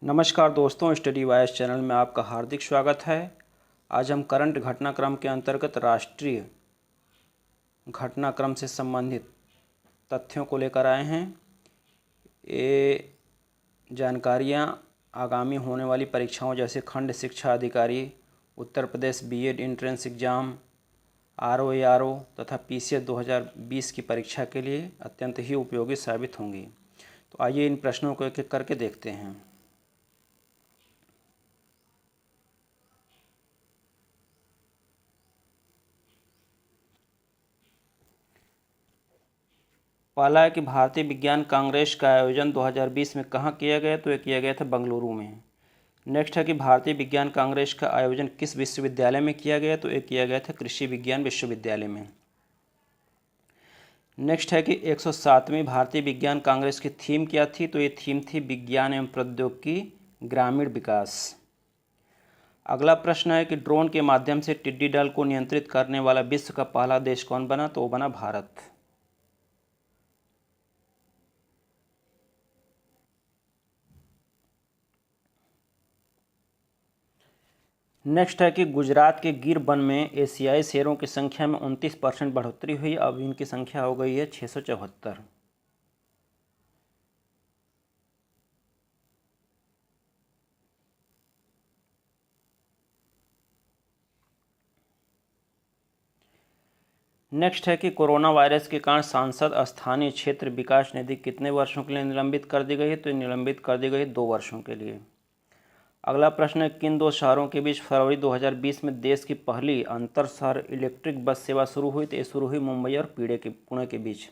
नमस्कार दोस्तों, study wise channel में आपका हार्दिक स्वागत है। आज हम करंट घटनाक्रम के अंतर्गत राष्ट्रीय घटनाक्रम से संबंधित तथ्यों को लेकर आए हैं। ये जानकारियाँ आगामी होने वाली परीक्षाओं जैसे खंड शिक्षा अधिकारी, Uttar Pradesh BEd entrance exam, RO तथा पीसीएस 2020 की परीक्षा के लिए अत्यंत ही उपयोगी साबित होंगी। तो आइए इन प्रश्नों को एक एक करके देखते हैं। पहला है कि भारतीय विज्ञान कांग्रेस का आयोजन 2020 में कहाँ किया गया, तो ये किया गया था बेंगलुरु में। नेक्स्ट है कि भारतीय विज्ञान कांग्रेस का आयोजन किस विश्वविद्यालय में किया गया, तो ये किया गया था कृषि विज्ञान विश्वविद्यालय में। नेक्स्ट है कि 107वीं भारतीय विज्ञान कांग्रेस की थीम क्या थी, तो ये थीम थी विज्ञान एवं प्रौद्योगिकी ग्रामीण विकास। अगला प्रश्न है कि ड्रोन के माध्यम से टिड्डी दल को नियंत्रित करने वाला विश्व का पहला देश कौन बना, तो वो बना भारत। नेक्स्ट है कि गुजरात के गिर वन में एशियाई शेरों की संख्या में 29% बढ़ोतरी हुई। अब इनकी संख्या हो गई है 674। नेक्स्ट है कि कोरोना वायरस के कारण सांसद स्थानीय क्षेत्र विकास निधि कितने वर्षों के लिए निलंबित कर दी गई है, तो निलंबित कर दी गई है 2 वर्षों के लिए। अगला प्रश्न है किन दो शहरों के बीच फरवरी 2020 में देश की पहली अंतर शहर इलेक्ट्रिक बस सेवा शुरू हुई, तो ये शुरू हुई मुंबई और पुणे के बीच।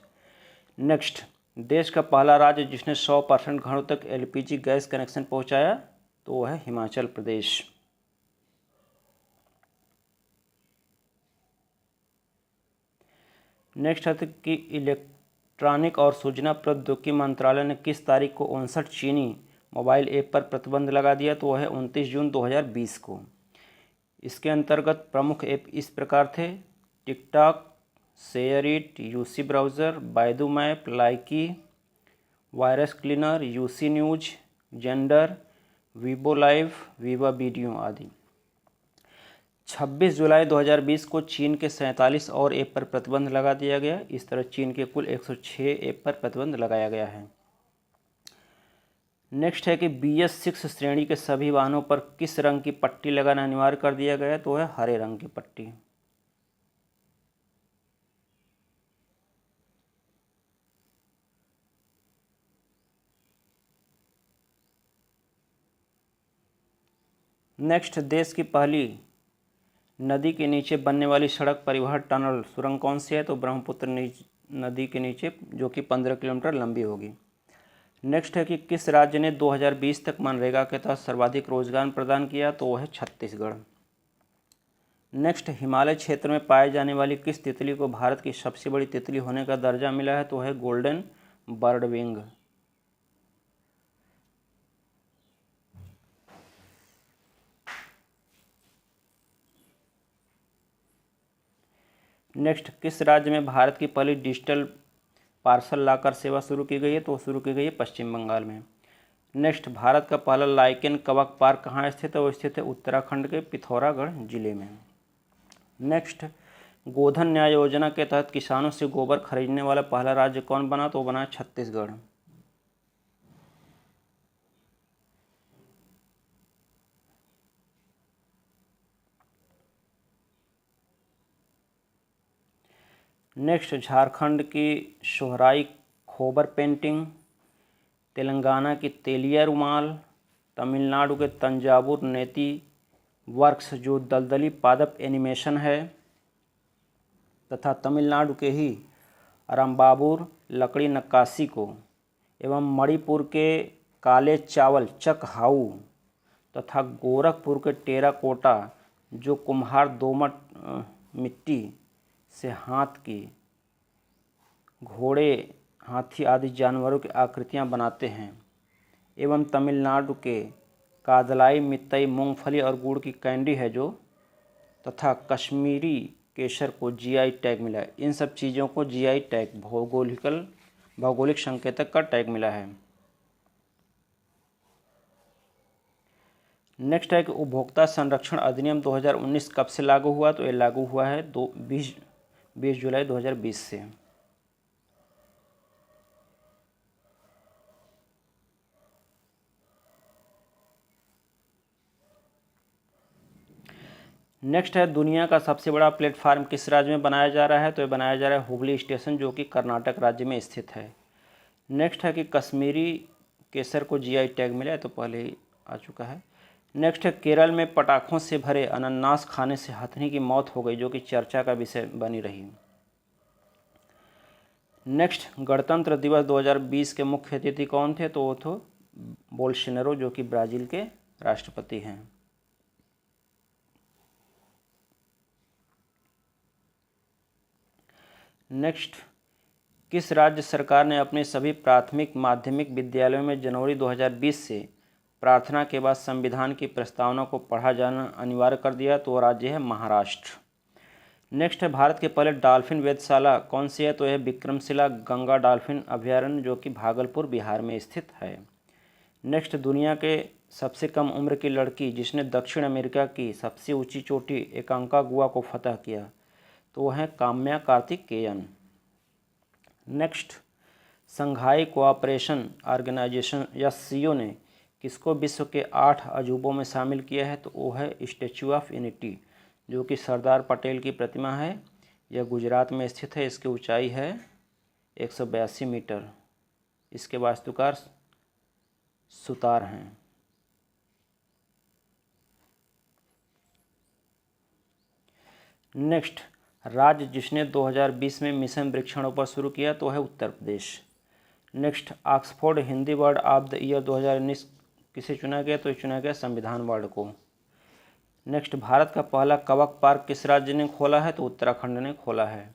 नेक्स्ट, देश का पहला राज्य जिसने 100% घरों तक एलपीजी गैस कनेक्शन पहुंचाया, तो वह है हिमाचल प्रदेश। नेक्स्ट है कि इलेक्ट्रॉनिक और सूचना प्रौद्योगिकी मंत्रालय ने किस तारीख को 59 चीनी मोबाइल ऐप पर प्रतिबंध लगा दिया, तो वह है 29 जून 2020 को। इसके अंतर्गत प्रमुख ऐप इस प्रकार थे: TikTok, SHAREit, UC browser, Baidu map, Likee, virus cleaner, UC news, Xender, Weibo live, Viva video आदि। 26 जुलाई 2020 को चीन के 47 और ऐप पर प्रतिबंध लगा दिया गया। इस तरह चीन के कुल 106 ऐप पर प्रतिबंध लगाया गया है। नेक्स्ट है कि BS6 श्रेणी के सभी वाहनों पर किस रंग की पट्टी लगाना अनिवार्य कर दिया गया है, तो है हरे रंग की पट्टी। नेक्स्ट, देश की पहली नदी के नीचे बनने वाली सड़क परिवहन टनल सुरंग कौन सी है, तो ब्रह्मपुत्र नदी के नीचे, जो कि 15 किलोमीटर लंबी होगी। नेक्स्ट है कि किस राज्य ने 2020 तक मनरेगा के तहत सर्वाधिक रोजगार प्रदान किया, तो वह है छत्तीसगढ़। नेक्स्ट, हिमालय क्षेत्र में पाए जाने वाली किस तितली को भारत की सबसे बड़ी तितली होने का दर्जा मिला है, तो है गोल्डन बर्डविंग। नेक्स्ट, किस राज्य में भारत की पहली डिजिटल पार्सल लाकर सेवा शुरू की गई है, तो शुरू की गई है पश्चिम बंगाल में। नेक्स्ट, भारत का पहला लाइकेन कवक पार्क कहाँ स्थित है, वो स्थित है उत्तराखंड के पिथौरागढ़ जिले में। नेक्स्ट, गोधन न्याय योजना के तहत किसानों से गोबर खरीदने वाला पहला राज्य कौन बना, तो बना छत्तीसगढ़। नेक्स्ट, झारखंड की सोहराई खोबर पेंटिंग, तेलंगाना की तेलिया रुमाल, तमिलनाडु के तंजावुर नेती वर्क्स जो दलदली पादप एनिमेशन है, तथा तमिलनाडु के ही अरम्बाबुर लकड़ी नक्काशी को, एवं मणिपुर के काले चावल चक हाउ, तथा गोरखपुर के टेराकोटा जो कुम्हार दोमट मिट्टी से हाथ की, घोड़े, हाथी आदि जानवरों की आकृतियां बनाते हैं, एवं तमिलनाडु के कादलाई मित्तई मूंगफली और गुड़ की कैंडी है जो, तथा कश्मीरी केसर को जीआई टैग मिला है। इन सब चीज़ों को जीआई टैग, भौगोलिक संकेतक का टैग मिला है। नेक्स्ट है कि उपभोक्ता संरक्षण अधिनियम 2019 कब से लागू हुआ, तो ये लागू हुआ है 20 जुलाई 2020 से। नेक्स्ट है दुनिया का सबसे बड़ा प्लेटफार्म किस राज्य में बनाया जा रहा है, तो ये बनाया जा रहा है हुबली स्टेशन, जो कि कर्नाटक राज्य में स्थित है। नेक्स्ट है कि कश्मीरी केसर को जीआई टैग मिला है, तो पहले ही आ चुका है। नेक्स्ट है केरल में पटाखों से भरे अनानास खाने से हथनी की मौत हो गई, जो कि चर्चा का विषय बनी रही। नेक्स्ट गणतंत्र दिवस 2020 के मुख्य अतिथि कौन थे, तो वो थे बोल्सोनारो, जो कि ब्राज़ील के राष्ट्रपति हैं। नेक्स्ट किस राज्य सरकार ने अपने सभी प्राथमिक माध्यमिक विद्यालयों में जनवरी 2020 से प्रार्थना के बाद संविधान की प्रस्तावना को पढ़ा जाना अनिवार्य कर दिया, तो वो राज्य है महाराष्ट्र। नेक्स्ट है भारत के पहले डॉल्फिन वेधशाला कौन सी है, तो यह विक्रमशिला गंगा डॉल्फिन अभयारण्य, जो कि भागलपुर बिहार में स्थित है। नेक्स्ट दुनिया के सबसे कम उम्र की लड़की जिसने दक्षिण अमेरिका की सबसे ऊंची चोटी एकांकागुआ को फतह किया, तो वह है काम्या कार्तिकेयन। नेक्स्ट संघाई कोऑपरेशन ऑर्गेनाइजेशन या सीओ ने किसको विश्व के 8 अजूबों में शामिल किया है, तो वो है स्टैचू ऑफ यूनिटी, जो कि सरदार पटेल की प्रतिमा है। यह गुजरात में स्थित है। इसकी ऊंचाई है 182 मीटर। इसके वास्तुकार सुतार हैं। नेक्स्ट राज्य जिसने 2020 में मिशन वृक्षारोपण शुरू किया, तो है Uttar Pradesh. Next Oxford Hindi word of the year 2019 किसे चुना गया, तो चुना गया संविधान वर्ड को। नेक्स्ट भारत का पहला कवक पार्क किस राज्य ने खोला है, तो उत्तराखंड ने खोला है।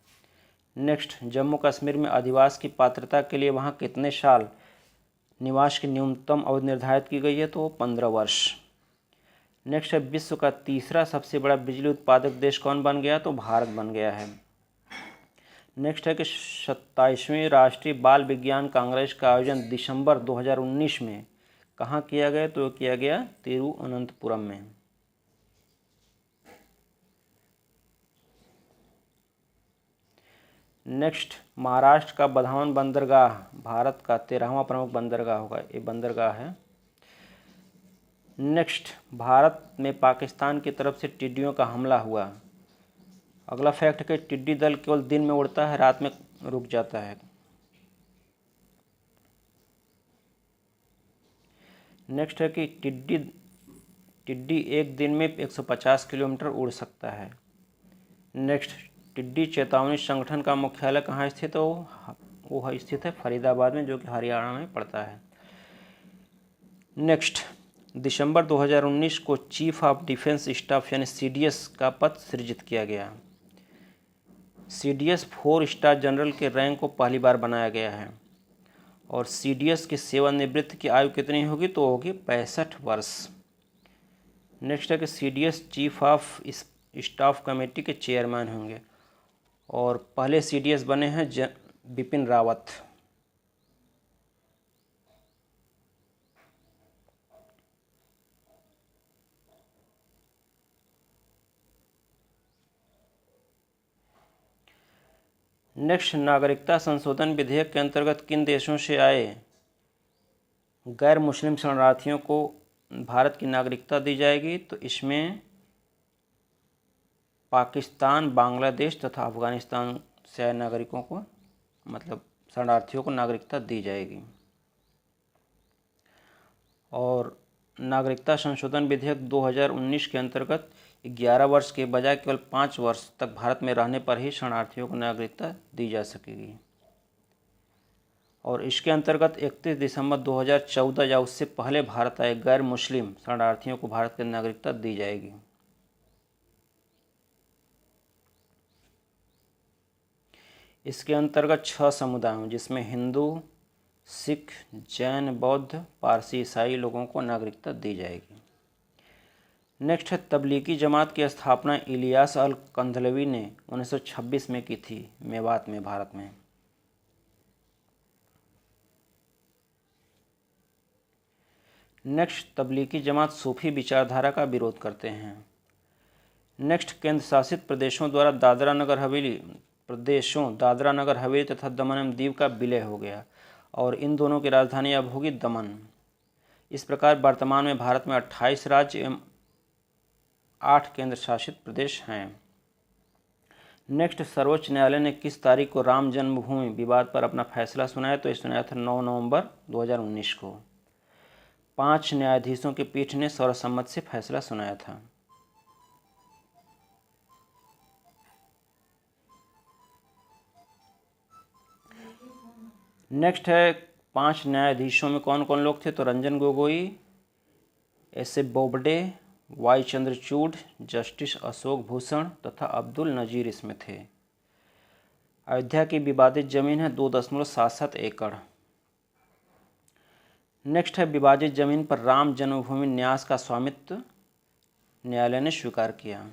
नेक्स्ट जम्मू कश्मीर में अधिवास की पात्रता के लिए वहाँ कितने साल निवास की न्यूनतम अवधि निर्धारित की गई है, तो 15 वर्ष। नेक्स्ट है विश्व का तीसरा सबसे बड़ा बिजली उत्पादक देश कौन बन गया, तो भारत बन गया है। नेक्स्ट है कि 27वीं राष्ट्रीय बाल विज्ञान कांग्रेस का आयोजन दिसंबर 2019 में कहाँ किया गया, तो किया गया तिरुवनंतपुरम में। नेक्स्ट महाराष्ट्र का बधावन बंदरगाह भारत का 13वां प्रमुख बंदरगाह होगा, ये बंदरगाह है। नेक्स्ट भारत में पाकिस्तान की तरफ से टिड्डियों का हमला हुआ। अगला फैक्ट है कि टिड्डी दल केवल दिन में उड़ता है, रात में रुक जाता है। नेक्स्ट है कि टिड्डी एक दिन में 150 किलोमीटर उड़ सकता है। नेक्स्ट टिड्डी चेतावनी संगठन का मुख्यालय कहाँ स्थित है, वो स्थित है फरीदाबाद में, जो कि हरियाणा में पड़ता है। नेक्स्ट दिसंबर 2019 को चीफ ऑफ डिफेंस स्टाफ यानी सीडीएस का पद सृजित किया गया। सीडीएस 4 स्टार जनरल के रैंक को पहली बार बनाया गया है। और सीडीएस की सेवानिवृत्ति की आयु कितनी होगी, तो होगी 65 वर्ष। नेक्स्ट है कि CDS chief of staff committee के चेयरमैन होंगे और पहले सीडीएस बने हैं बिपिन रावत। नेक्स्ट नागरिकता संशोधन विधेयक के अंतर्गत किन देशों से आए गैर मुस्लिम शरणार्थियों को भारत की नागरिकता दी जाएगी, तो इसमें पाकिस्तान, बांग्लादेश तथा अफगानिस्तान से आए नागरिकों को मतलब शरणार्थियों को नागरिकता दी जाएगी। और नागरिकता संशोधन विधेयक 2019 के अंतर्गत 11 वर्ष के बजाय केवल 5 वर्ष तक भारत में रहने पर ही शरणार्थियों को नागरिकता दी जा सकेगी। और इसके अंतर्गत 31 दिसंबर 2014 या उससे पहले भारत आए गैर मुस्लिम शरणार्थियों को भारत की नागरिकता दी जाएगी। इसके अंतर्गत 6 समुदायों जिसमें हिंदू, सिख, जैन, बौद्ध, पारसी, ईसाई लोगों को नागरिकता दी जाएगी। नेक्स्ट है तबलीगी जमात की स्थापना इलियास अल कंधलवी ने 1926 में की थी मेवात में, भारत में। नेक्स्ट, तबलीगी जमात सूफी विचारधारा का विरोध करते हैं। नेक्स्ट, केंद्र शासित प्रदेशों द्वारा दादरा नगर हवेली तथा दमन एवं दीव का विलय हो गया और इन दोनों की राजधानी अब होगी दमन। इस प्रकार वर्तमान में भारत में 28 राज्य एवं 8 केंद्र शासित प्रदेश हैं। नेक्स्ट, सर्वोच्च न्यायालय ने किस तारीख को राम जन्मभूमि विवाद पर अपना फैसला सुनाया? तो ये सुनाया था 9 नवंबर 2019 को। 5 न्यायाधीशों की पीठ ने सर्वसम्मति से फैसला सुनाया था। नेक्स्ट है 5 न्यायाधीशों में कौन कौन लोग थे? तो Ranjan Gogoi, S A Bobde, Y Chandrachud, justice Ashok Bhushan तथा अब्दुल नजीर इसमें थे। अयोध्या की विवादित जमीन है 2.77 एकड़। नेक्स्ट है विवादित जमीन पर राम जन्मभूमि न्यास का स्वामित्व न्यायालय ने स्वीकार किया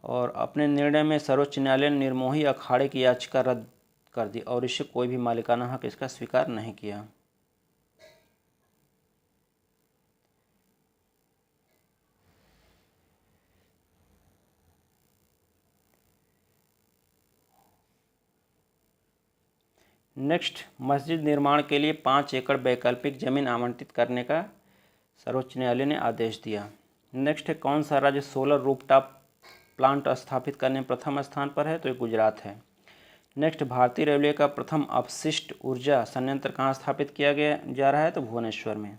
और अपने निर्णय में सर्वोच्च न्यायालय ने निर्मोही अखाड़े की याचिका रद्द कर दी और इसे कोई भी मालिकाना हक इसका स्वीकार नहीं किया। नेक्स्ट, मस्जिद निर्माण के लिए 5 एकड़ वैकल्पिक जमीन आवंटित करने का सर्वोच्च न्यायालय ने आदेश दिया। नेक्स्ट है कौन सा राज्य सोलर रूफटॉप प्लांट स्थापित करने में प्रथम स्थान पर है? तो ये गुजरात है। नेक्स्ट, भारतीय रेलवे का प्रथम अपशिष्ट ऊर्जा संयंत्र कहाँ स्थापित किया जा रहा है? तो भुवनेश्वर में।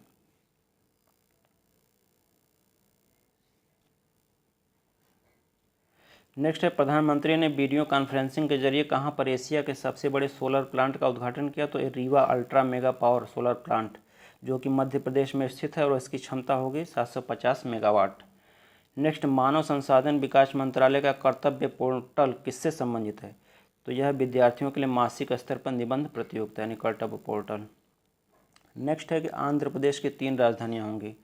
नेक्स्ट है प्रधानमंत्री ने वीडियो कॉन्फ्रेंसिंग के जरिए कहाँ पर एशिया के सबसे बड़े सोलर प्लांट का उद्घाटन किया? तो ये Rewa ultra mega power solar plant जो कि मध्य प्रदेश में स्थित है और इसकी क्षमता होगी 750 मेगावाट। नेक्स्ट, मानव संसाधन विकास मंत्रालय का कर्तव्य पोर्टल किससे संबंधित है? तो यह विद्यार्थियों के लिए मासिक स्तर पर निबंध प्रतियोगिता यानी कर्तव्य पोर्टल। नेक्स्ट है कि आंध्र प्रदेश की 3 राजधानियाँ होंगी।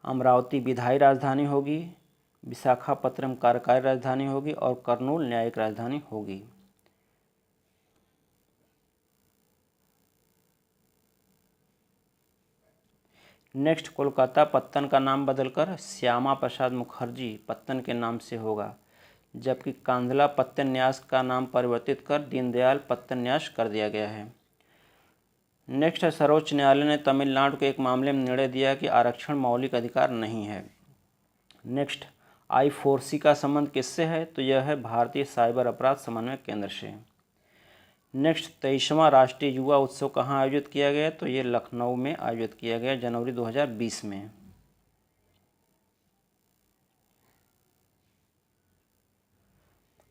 अमरावती विधायी राजधानी होगी, विशाखापत्तनम कार्यकारी राजधानी होगी और कर्नूल न्यायिक राजधानी होगी। नेक्स्ट, कोलकाता पत्तन का नाम बदलकर श्यामा प्रसाद मुखर्जी पत्तन के नाम से होगा, जबकि कांधला पत्तन न्यास का नाम परिवर्तित कर दीनदयाल पत्तन न्यास कर दिया गया है। नेक्स्ट है सर्वोच्च न्यायालय ने तमिलनाडु के एक मामले में निर्णय दिया कि आरक्षण मौलिक अधिकार नहीं है। नेक्स्ट, I4C का संबंध किससे है? तो यह है भारतीय साइबर अपराध समन्वय केंद्र से। नेक्स्ट, 23वां राष्ट्रीय युवा उत्सव कहाँ आयोजित किया गया? तो ये लखनऊ में आयोजित किया गया जनवरी 2020 में।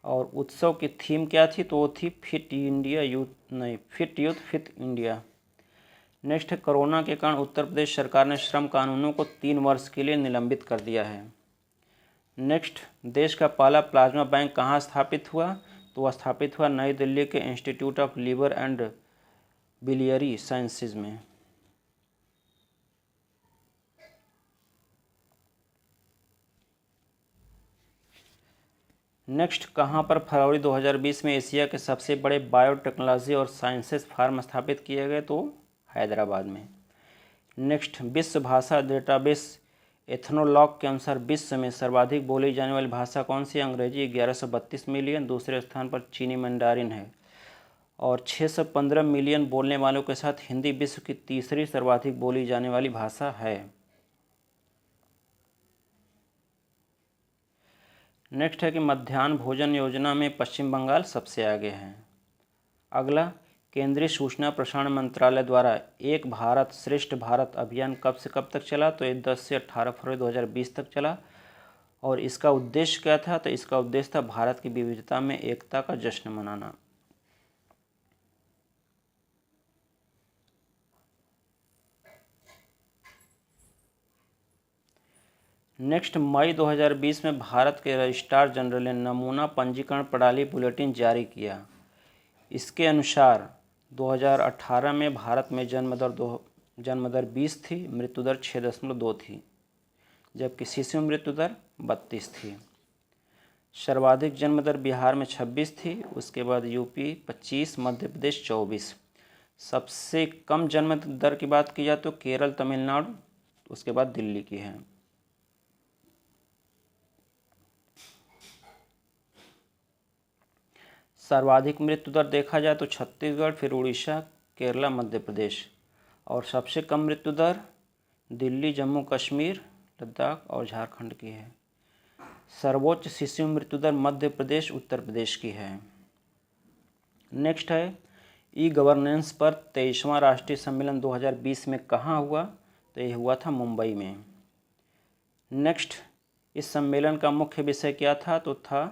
और उत्सव की थीम क्या थी? तो वो थी fit youth fit India. Next है कोरोना के कारण उत्तर प्रदेश सरकार ने श्रम कानूनों को 3 वर्ष के लिए निलंबित कर दिया है। नेक्स्ट, देश का पहला प्लाज्मा बैंक कहाँ स्थापित हुआ? तो वह स्थापित हुआ नई दिल्ली के institute of liver and biliary sciences में। नेक्स्ट, कहाँ पर फरवरी 2020 में एशिया के सबसे बड़े बायोटेक्नोलॉजी और साइंसेज फार्म स्थापित किए गए? तो हैदराबाद में। नेक्स्ट, विश्व भाषा डेटाबेस एथनोलॉग के अनुसार विश्व में सर्वाधिक बोली जाने वाली भाषा कौन सी? अंग्रेजी 1132 मिलियन, दूसरे स्थान पर चीनी मंडारिन है और 615 मिलियन बोलने वालों के साथ हिंदी विश्व की तीसरी सर्वाधिक बोली जाने वाली भाषा है। नेक्स्ट है कि मध्याह्न भोजन योजना में पश्चिम बंगाल सबसे आगे है। अगला, केंद्रीय सूचना प्रसारण मंत्रालय द्वारा एक भारत श्रेष्ठ भारत अभियान कब से कब तक चला? तो ये 10 से 18 फरवरी 2020 तक चला और इसका उद्देश्य क्या था? तो इसका उद्देश्य था भारत की विविधता में एकता का जश्न मनाना। नेक्स्ट, मई 2020 में भारत के रजिस्ट्रार जनरल ने नमूना पंजीकरण प्रणाली बुलेटिन जारी किया। इसके अनुसार 2018 में भारत में जन्मदर 20 थी, मृत्युदर 6.2 थी, जबकि शिशु मृत्युदर 32 थी। सर्वाधिक जन्मदर बिहार में 26 थी, उसके बाद यूपी 25, मध्य प्रदेश 24। सबसे कम जन्म दर की बात की जाए तो केरल, तमिलनाडु, उसके बाद दिल्ली की है। सर्वाधिक मृत्यु दर देखा जाए तो छत्तीसगढ़, फिर उड़ीसा, केरला, मध्य प्रदेश। और सबसे कम मृत्यु दर दिल्ली, जम्मू कश्मीर, लद्दाख और झारखंड की है। सर्वोच्च शिशु मृत्यु दर मध्य प्रदेश, उत्तर प्रदेश की है। नेक्स्ट है ई गवर्नेंस पर 23वां राष्ट्रीय सम्मेलन 2020 में कहाँ हुआ? तो ये हुआ था मुंबई में। नेक्स्ट, इस सम्मेलन का मुख्य विषय क्या था?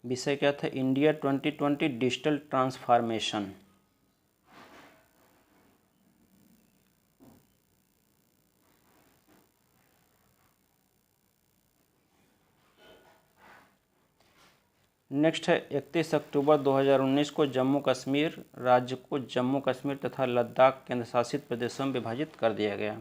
विषय क्या था? India 2020 digital transformation. नेक्स्ट है 31 अक्टूबर 2019 को जम्मू कश्मीर राज्य को जम्मू कश्मीर तथा लद्दाख केंद्र शासित प्रदेशों में विभाजित कर दिया गया।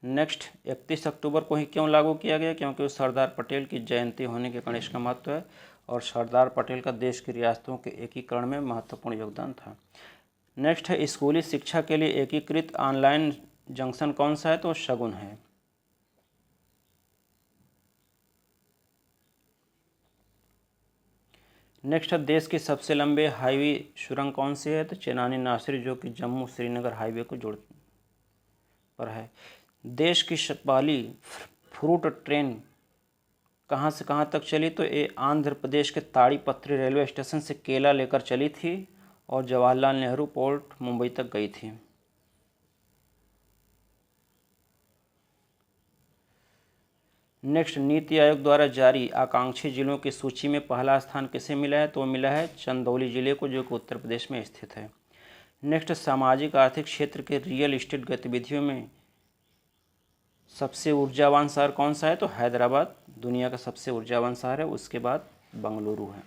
नेक्स्ट, 31 अक्टूबर को ही क्यों लागू किया गया? क्योंकि उस सरदार पटेल की जयंती होने के कारण इसका महत्व है और सरदार पटेल का देश की रियासतों के एकीकरण में महत्वपूर्ण योगदान था। नेक्स्ट है स्कूली शिक्षा के लिए एकीकृत ऑनलाइन जंक्शन कौन सा है? तो शगुन है। नेक्स्ट है देश की सबसे लंबे हाईवे सुरंग कौन सी है? तो चेनानी नासिर, जो कि जम्मू श्रीनगर हाईवे को जोड़ पर है। देश की पहली फ्रूट ट्रेन कहाँ से कहाँ तक चली? तो ये आंध्र प्रदेश के ताड़ीपत्री रेलवे स्टेशन से केला लेकर चली थी और जवाहरलाल नेहरू पोर्ट मुंबई तक गई थी। नेक्स्ट, नीति आयोग द्वारा जारी आकांक्षी जिलों की सूची में पहला स्थान किसे मिला है? तो मिला है चंदौली जिले को, जो कि उत्तर प्रदेश में स्थित है। नेक्स्ट, सामाजिक आर्थिक क्षेत्र के रियल एस्टेट गतिविधियों में सबसे ऊर्जावान शहर कौन सा है? तो हैदराबाद दुनिया का सबसे ऊर्जावान शहर है, उसके बाद बंगलुरु है।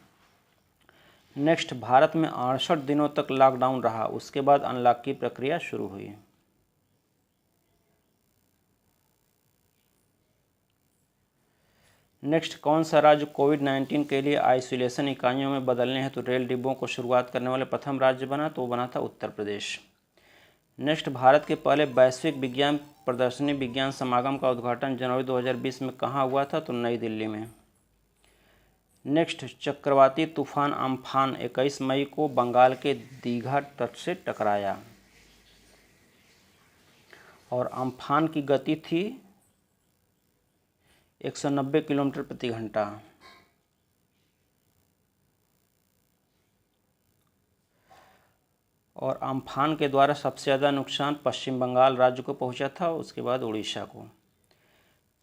नेक्स्ट, भारत में 68 दिनों तक लॉकडाउन रहा, उसके बाद अनलॉक की प्रक्रिया शुरू हुई। नेक्स्ट, कौन सा राज्य कोविड-19 के लिए आइसोलेशन इकाइयों में बदलने हेतु रेल डिब्बों को शुरुआत करने वाले प्रथम राज्य बना? तो बना था उत्तर प्रदेश। नेक्स्ट, भारत के पहले वैश्विक विज्ञान प्रदर्शनी विज्ञान समागम का उद्घाटन जनवरी 2020 में कहाँ हुआ था? तो नई दिल्ली में। नेक्स्ट, चक्रवाती तूफान अम्फान 21 मई को बंगाल के दीघा तट से टकराया और अम्फान की गति थी 190 किलोमीटर प्रति घंटा। और अम्फान के द्वारा सबसे ज़्यादा नुकसान पश्चिम बंगाल राज्य को पहुंचा था, उसके बाद उड़ीसा को।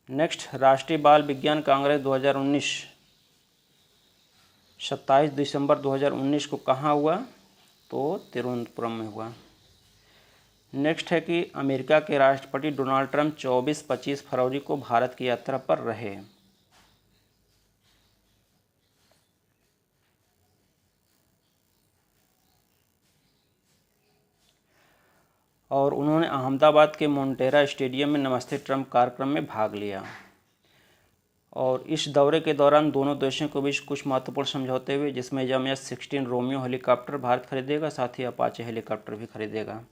नेक्स्ट, राष्ट्रीय बाल विज्ञान कांग्रेस 2019 27 दिसंबर 2019 को कहाँ हुआ? तो तिरुवनंतपुरम में हुआ। नेक्स्ट है कि अमेरिका के राष्ट्रपति डोनाल्ड ट्रंप 24-25 फरवरी को भारत की यात्रा पर रहे। और उन्होंने अहमदाबाद के मोन्टेरा स्टेडियम में नमस्ते ट्रंप कार्यक्रम में भाग लिया। और इस दौरे के दौरान दोनों देशों के बीच कुछ महत्वपूर्ण समझौते हुए, जिसमें MH-16 रोमियो हेलीकॉप्टर भारत खरीदेगा, साथ ही अपाचे हेलीकॉप्टर भी खरीदेगा।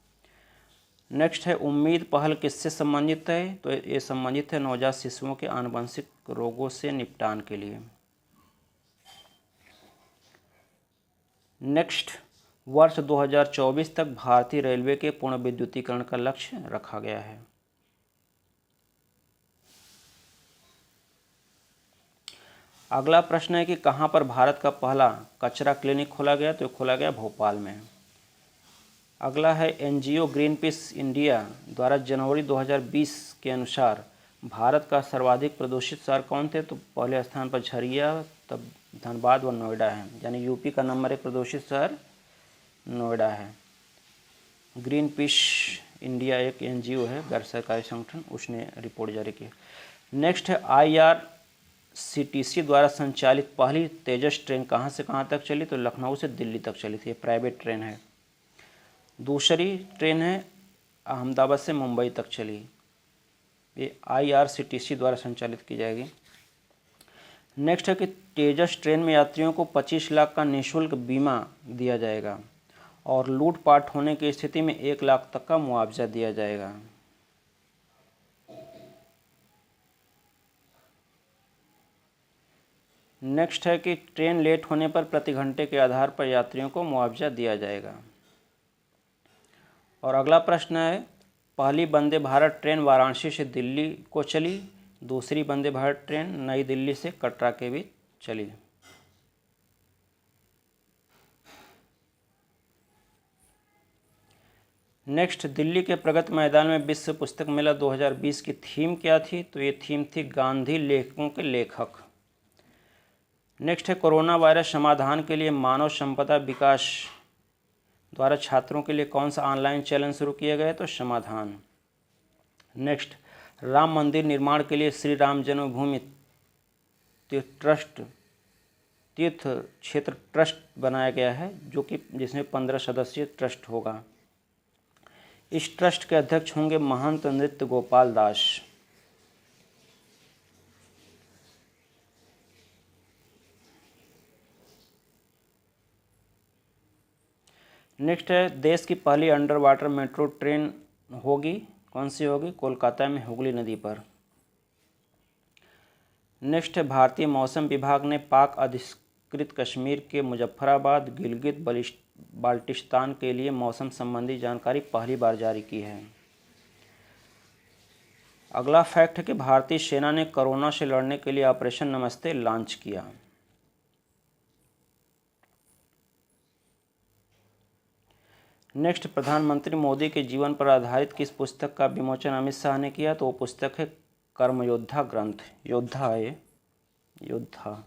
नेक्स्ट है उम्मीद पहल किससे संबंधित है? तो ये संबंधित है नवजात शिशुओं के आनुवंशिक रोगों से निपटान के लिए। नेक्स्ट, वर्ष 2024 तक भारतीय रेलवे के पूर्ण विद्युतीकरण का लक्ष्य रखा गया है। अगला प्रश्न है कि कहाँ पर भारत का पहला कचरा क्लिनिक खोला गया? तो खोला गया भोपाल में। अगला है NGO ग्रीनपीस इंडिया द्वारा जनवरी 2020 के अनुसार भारत का सर्वाधिक प्रदूषित शहर कौन थे? तो पहले स्थान पर झरिया, तब धनबाद व नोएडा है, यानी यूपी का नंबर 1 प्रदूषित शहर नोएडा है। ग्रीनपीस इंडिया एक NGO है, गैर सरकारी संगठन, उसने रिपोर्ट जारी की। नेक्स्ट है IRCTC द्वारा संचालित पहली तेजस ट्रेन कहाँ से कहाँ तक चली? तो लखनऊ से दिल्ली तक चली थी, प्राइवेट ट्रेन है। दूसरी ट्रेन है अहमदाबाद से मुंबई तक चली, ये IRCTC द्वारा संचालित की जाएगी। नेक्स्ट है कि तेजस ट्रेन में यात्रियों को 25 लाख का निःशुल्क बीमा दिया जाएगा और लूटपाट होने की स्थिति में 1 लाख तक का मुआवजा दिया जाएगा। नेक्स्ट है कि ट्रेन लेट होने पर प्रति घंटे के आधार पर यात्रियों को मुआवजा दिया जाएगा। और अगला प्रश्न है, पहली वंदे भारत ट्रेन वाराणसी से दिल्ली को चली, दूसरी वंदे भारत ट्रेन नई दिल्ली से कटरा के बीच चली। नेक्स्ट, दिल्ली के प्रगति मैदान में विश्व पुस्तक मेला 2020 की थीम क्या थी? तो ये थीम थी गांधी लेखकों के लेखक। नेक्स्ट है, कोरोना वायरस समाधान के लिए मानव संपदा विकास द्वारा छात्रों के लिए कौन सा ऑनलाइन चैलेंज शुरू किया गया? तो समाधान। नेक्स्ट, राम मंदिर निर्माण के लिए श्री राम जन्मभूमि तीर्थ क्षेत्र ट्रस्ट बनाया गया है, जो कि जिसमें 15 सदस्यीय ट्रस्ट होगा। इस ट्रस्ट के अध्यक्ष होंगे महंत नृत्य गोपाल दास। नेक्स्ट है, देश की पहली अंडर वाटर मेट्रो ट्रेन होगी, कौन सी होगी? कोलकाता में हुगली नदी पर। नेक्स्ट है, भारतीय मौसम विभाग ने पाक अधिकृत कश्मीर के मुजफ्फराबाद, गिलगित बाल्टिस्तान के लिए मौसम संबंधी जानकारी पहली बार जारी की है। अगला फैक्ट है कि भारतीय सेना ने कोरोना से लड़ने के लिए ऑपरेशन नमस्ते लॉन्च किया। नेक्स्ट, प्रधानमंत्री मोदी के जीवन पर आधारित किस पुस्तक का विमोचन अमित शाह ने किया? तो वो पुस्तक है कर्मयोद्धा ग्रंथ। योद्धा है, योद्धा।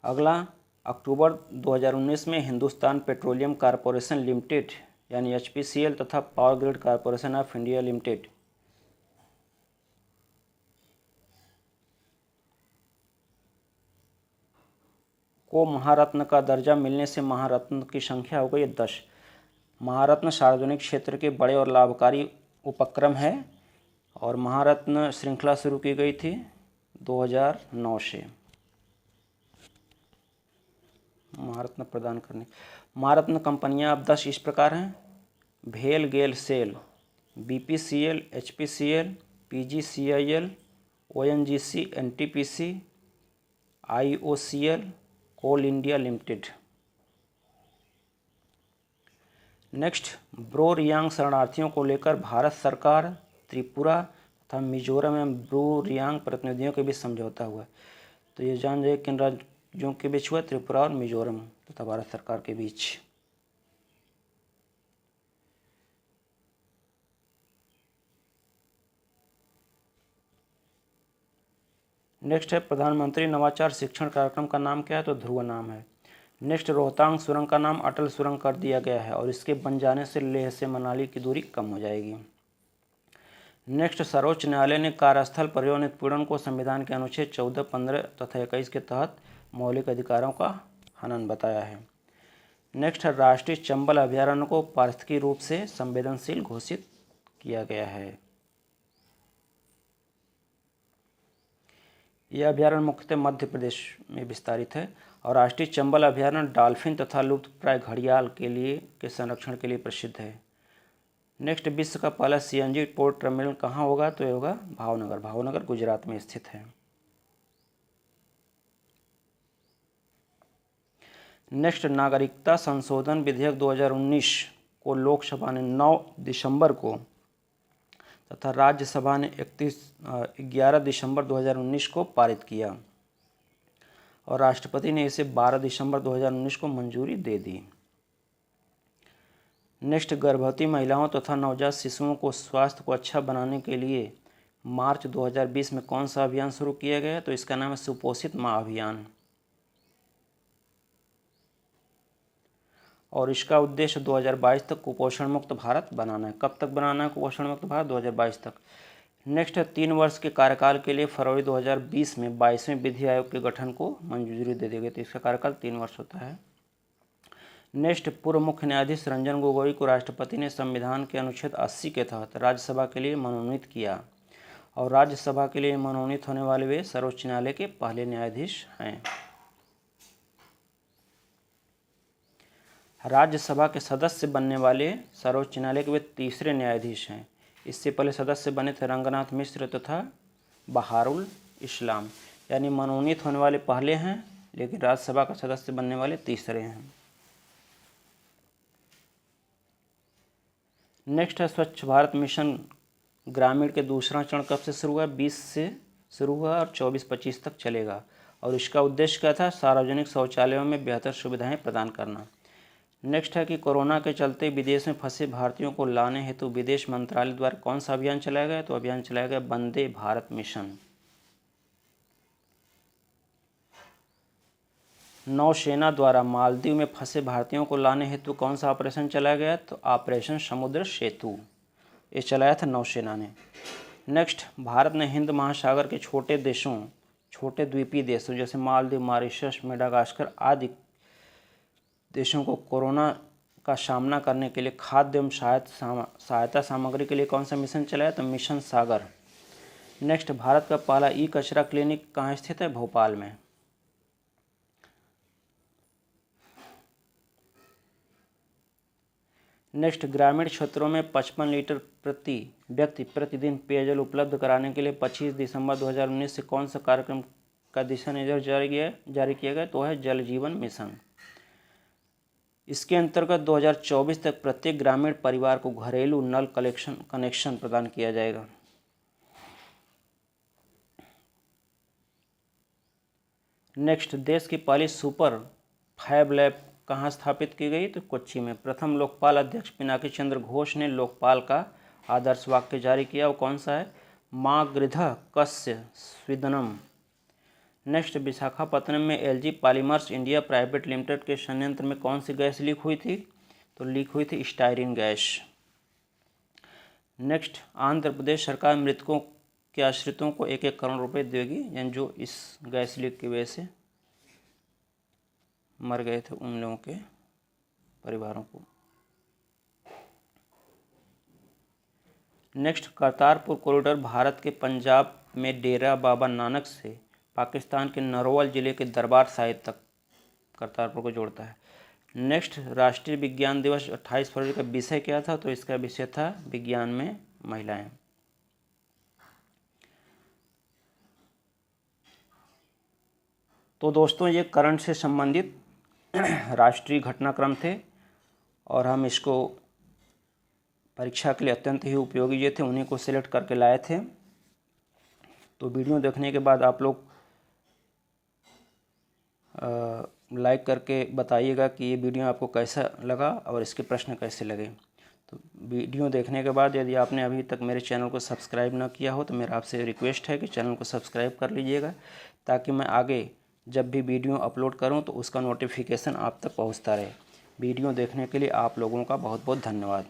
अगला, अक्टूबर 2019 में हिंदुस्तान पेट्रोलियम कॉरपोरेशन लिमिटेड यानी HPCL तथा power grid corporation of India limited को महारत्न का दर्जा मिलने से महारत्न की संख्या हो गई 10। महारत्न सार्वजनिक क्षेत्र के बड़े और लाभकारी उपक्रम है और महारत्न श्रृंखला शुरू की गई थी 2009 से महारत्न प्रदान करने। महारत्न कंपनियां अब 10 इस प्रकार हैं: भेल GAIL SAIL, BPCL, HPCL, PGCIL, ONGC, NTPC, IOCL, coal India limited. Next, Bru Reang शरणार्थियों को लेकर भारत सरकार, त्रिपुरा तथा मिजोरम एवं ब्रो रियांग प्रतिनिधियों के बीच समझौता हुआ। तो ये जान जाइए किन राज्यों के बीच हुआ? त्रिपुरा और मिजोरम तथा भारत सरकार के बीच। नेक्स्ट है, प्रधानमंत्री नवाचार शिक्षण कार्यक्रम का नाम क्या है? तो ध्रुव नाम है। नेक्स्ट, रोहतांग सुरंग का नाम अटल सुरंग कर दिया गया है और इसके बन जाने से लेह से मनाली की दूरी कम हो जाएगी। नेक्स्ट, सर्वोच्च न्यायालय ने कार्यस्थल पर यौन उत्पीड़न को संविधान के अनुच्छेद 14, 15 तथा 21 के तहत मौलिक अधिकारों का हनन बताया है। नेक्स्ट, राष्ट्रीय चंबल अभयारण्य को पारिस्थितिकी रूप से संवेदनशील घोषित किया गया है। यह अभयारण्य मुख्यतः मध्य प्रदेश में विस्तारित है और राष्ट्रीय चंबल अभयारण्य डॉल्फिन तथा लुप्तप्राय घड़ियाल के संरक्षण के लिए प्रसिद्ध है। नेक्स्ट, विश्व का पहला CNG पोर्ट टर्मिनल कहाँ होगा? तो यह होगा भावनगर। भावनगर गुजरात में स्थित है। नेक्स्ट, नागरिकता संशोधन विधेयक 2019 को लोकसभा ने 9 दिसंबर को तथा राज्यसभा ने 11 दिसंबर 2019 को पारित किया और राष्ट्रपति ने इसे 12 दिसंबर 2019 को मंजूरी दे दी। नेक्स्ट, गर्भवती महिलाओं तथा नवजात शिशुओं को स्वास्थ्य को अच्छा बनाने के लिए मार्च 2020 में कौन सा अभियान शुरू किया गया? तो इसका नाम है सुपोषित माँ अभियान और इसका उद्देश्य 2022 तक कुपोषण मुक्त भारत बनाना है। कब तक बनाना है कुपोषण मुक्त भारत? 2022 तक। नेक्स्ट है, 3 वर्ष के कार्यकाल के लिए फरवरी 2020 में 22वें विधि आयोग के गठन को मंजूरी दे दी गई। तो इसका कार्यकाल 3 वर्ष होता है। नेक्स्ट, पूर्व मुख्य न्यायाधीश रंजन गोगोई को राष्ट्रपति ने संविधान के अनुच्छेद 80 के तहत राज्यसभा के लिए मनोनीत किया और राज्यसभा के लिए मनोनीत होने वाले वे सर्वोच्च न्यायालय के पहले न्यायाधीश हैं। राज्यसभा के सदस्य बनने वाले सर्वोच्च न्यायालय के वे तीसरे न्यायाधीश हैं। इससे पहले सदस्य बने थे रंगनाथ मिश्र तथा बहारुल इस्लाम, यानी मनोनीत होने वाले पहले हैं लेकिन राज्यसभा का सदस्य बनने वाले तीसरे हैं। नेक्स्ट है स्वच्छ भारत मिशन ग्रामीण के दूसरा चरण कब से शुरू हुआ? 20 से शुरू हुआ और 24-25 तक चलेगा। और इसका उद्देश्य क्या था? सार्वजनिक शौचालयों में बेहतर सुविधाएं प्रदान करना। नेक्स्ट है कि कोरोना के चलते विदेश में फंसे भारतीयों को लाने हेतु विदेश मंत्रालय द्वारा कौन सा अभियान चलाया गया? तो अभियान चलाया गया वंदे भारत मिशन। नौसेना द्वारा मालदीव में फंसे भारतीयों को लाने हेतु कौन सा ऑपरेशन चलाया गया? तो ऑपरेशन समुद्र सेतु, ये चलाया था नौसेना ने। नेक्स्ट, भारत ने हिंद महासागर के छोटे द्वीपीय देशों जैसे मालदीव, मॉरिशस, मेडागास्कर आदि देशों को कोरोना का सामना करने के लिए खाद्य एवं सहायता सामग्री के लिए कौन सा मिशन चलाया? तो मिशन सागर। नेक्स्ट, भारत का पहला ई कचरा क्लिनिक कहाँ स्थित है? भोपाल में। नेक्स्ट, ग्रामीण क्षेत्रों में 55 लीटर प्रति व्यक्ति प्रतिदिन पेयजल उपलब्ध कराने के लिए 25 दिसंबर 2019 से कौन सा कार्यक्रम का दिशा निर्देश जारी किया गया? तो है जल जीवन मिशन। इसके अंतर्गत 2024 तक प्रत्येक ग्रामीण परिवार को घरेलू नल कनेक्शन प्रदान किया जाएगा। नेक्स्ट, देश की पहली सुपर फैब लैब कहाँ स्थापित की गई? तो कोच्चि में। प्रथम लोकपाल अध्यक्ष पिनाकी चंद्र घोष ने लोकपाल का आदर्श वाक्य जारी किया, वो कौन सा है? माँ गृधः कस्य स्विदनम। नेक्स्ट, विशाखापत्तनम में LG polymers India private limited के संयंत्र में कौन सी गैस लीक हुई थी? तो लीक हुई थी styrene gas. Next, Andhra Pradesh सरकार मृतकों के आश्रितों को 1-1 करोड़ रुपए देगी, यानी जो इस गैस लीक की वजह से मर गए थे उन लोगों के परिवारों को। नेक्स्ट, करतारपुर कॉरिडोर भारत के पंजाब में डेरा बाबा नानक से पाकिस्तान के नरोवल जिले के दरबार साहिब तक करतारपुर को जोड़ता है। नेक्स्ट, राष्ट्रीय विज्ञान दिवस 28 फरवरी का विषय क्या था? तो इसका विषय था विज्ञान में महिलाएं। तो दोस्तों, ये करंट से संबंधित राष्ट्रीय घटनाक्रम थे और हम इसको परीक्षा के लिए अत्यंत ही उपयोगी जो थे उन्हीं को सिलेक्ट करके लाए थे। तो वीडियो देखने के बाद आप लोग लाइक करके बताइएगा कि ये वीडियो आपको कैसा लगा और इसके प्रश्न कैसे लगे। तो वीडियो देखने के बाद यदि आपने अभी तक मेरे चैनल को सब्सक्राइब ना किया हो तो मेरा आपसे रिक्वेस्ट है कि चैनल को सब्सक्राइब कर लीजिएगा, ताकि मैं आगे जब भी वीडियो अपलोड करूं तो उसका नोटिफिकेशन आप तक पहुंचता रहे। वीडियो देखने के लिए आप लोगों का बहुत बहुत धन्यवाद।